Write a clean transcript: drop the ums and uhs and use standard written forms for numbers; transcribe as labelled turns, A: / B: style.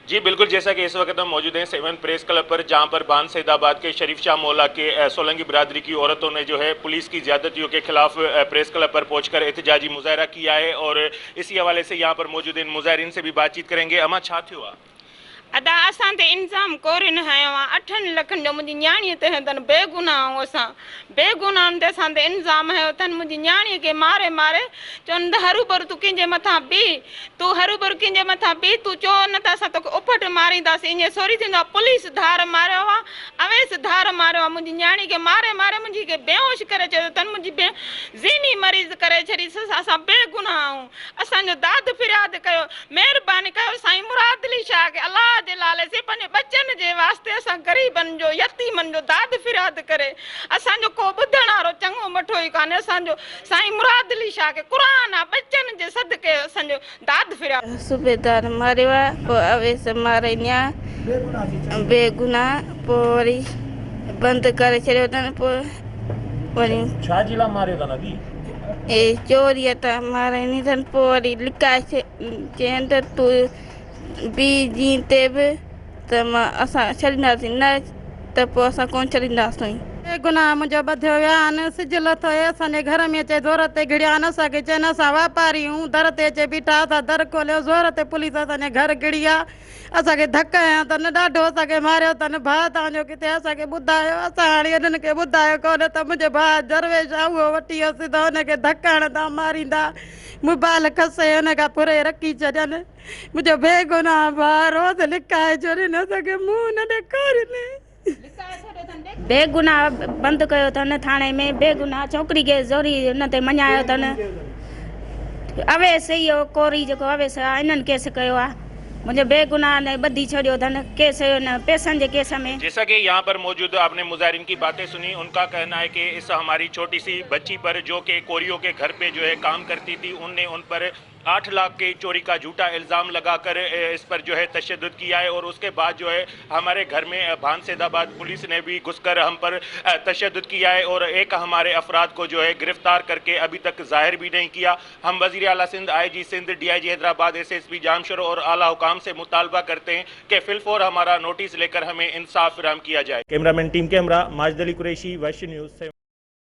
A: जी बिल्कुल, जैसा कि इस वक्त हम मौजूद हैं 7 प्रेस क्लब पर, जहां पर बान सैदाबाद के शरीफ शाह मोहल्ला के सोलंकी बिरादरी की औरतों ने जो है पुलिस की ज्यादतियों के खिलाफ प्रेस क्लब पर पहुंचकर एहतजाजी मुजाहरा किया है। और इसी हवाले से यहां पर मौजूद इन मुजाहरीन से भी बातचीत करेंगे। अमा छा थियो आहे?
B: अदा असां ते इंतज़ाम कोरी न हयो आहे। 8 लखनि जो मुंहिंजी न्याणीअ ते अथनि बेगुनाह ऐं असां बेगुनाहनि ते असां ते इंतज़ाम हयो अथनि। मुंहिंजी न्याणीअ खे मारे मारे चवनि त हरूभरू तूं कंहिंजे मथां बीह, तूं हरूभरू कंहिंजे मथां बीह, तूं चओ न त असां तोखे उपट मारींदासीं। ईअं सोरी थींदो आहे। पुलिस धार मारियो आहे, अवेस धार मारियो आहे। मुंहिंजी न्याणी खे मारे मारे मुंहिंजी खे बेहोश करे छॾियो अथनि। मुंहिंजी ज़हनी मरीज़ करे छॾी। असां बेगुनाह आहियूं। असांजो दाद फिरियाद कयो, महिरबानी कयो साईं मुरादली शाह खे अलाह जे लाले से पंहिंजे बचनि जे वास्ते असां ग़रीबनि जो यतीमनि जो दाद फिरियाद करे। असांजो को ॿुधण वारो चङो मठो ई कान्हे। असांजो साईं मुरादली शाह खे क़ुरान आहे बचनि जे सदके असांजो दाद फिरियाद।
C: सूबेदार मारियो आहे, पोइ अवेस मारिया बेगुनाह, पोइ वरी बंदि करे छॾियो अथनि। पोइ वरी
A: छा जे लाइ मारियो अथनि अदी?
C: चोरीअ तां माराइनी अथनि। पोइ वरी लिकाए चयनि त तूं ॿी जीअं ते बि त असां छॾींदासीं, न त पोइ असां कोन छॾींदासीं।
D: गुनाह मुंहिंजो ॿधियो विया आहिनि। सिज लथो आहे असांजे घर में, अचे ज़ोर ते घिड़िया आहिनि। असांखे चइनि असां वापारी आहियूं, दर ते अचे बीठा, असां दर खोलियो, ज़ोर ते पुलिस असांजे घर घिड़ी आहे। असांखे धक हयां अथनि, ॾाढो असांखे मारियो अथनि। भाउ तव्हांजो किथे असांखे ॿुधायो। असां हाणे हिननि खे ॿुधायो कोन त मुंहिंजो भाउ दरवेश आहे, उहो वठी वियो सिधो हुनखे धक हणंदा मारींदा, मोबाइल खसे हुनखां पुरे रखी छॾनि। मुंहिंजो बेगुनाह भाउ रोज़ लिकाए छॾीनि, असांखे मुंहुं न ॾेखारीनि।
C: बेगुनाह बंदि कयो अथनि थाणे में। बेगुनाह छोकिरी खे ज़ोरी हुन ते मञायो अथनि। अवेस इहो कोरी जेको अवेस आहे इन्हनि केस कयो आहे। मुंहिंजो बेगुनाह ने ॿधी छॾियो अथनि केस पैसनि जे केस में।
A: जैसा कि यहाँ पर मौजूद आपने मुजाहिरीन की बातें सुनी, उनका कहना है कि इस हमारी छोटी सी बच्ची पर, जो कि कोरियों के घर पे जो है काम करती थी, उनने उन पर 8 लाख के चोरी का झूठा इल्ज़ाम लगाकर इस पर जो है तशद्दुद किया है। और उसके बाद जो है हमारे घर में बान सैदाबाद पुलिस ने भी घुसकर हम पर तशद्दुद किया है और एक हमारे अफराद को जो है गिरफ्तार करके अभी तक जाहिर भी नहीं किया। हम वज़ीर आला Sindh, IG Sindh, DIG Hyderabad, SSP Jamshoro और आला हुकाम से मुतालबा करते हैं कि फिलफौर हमारा नोटिस लेकर हमें इंसाफ फराहम किया जाए। Cameraman team camera Majid Ali Qureshi, वश न्यूज़ से।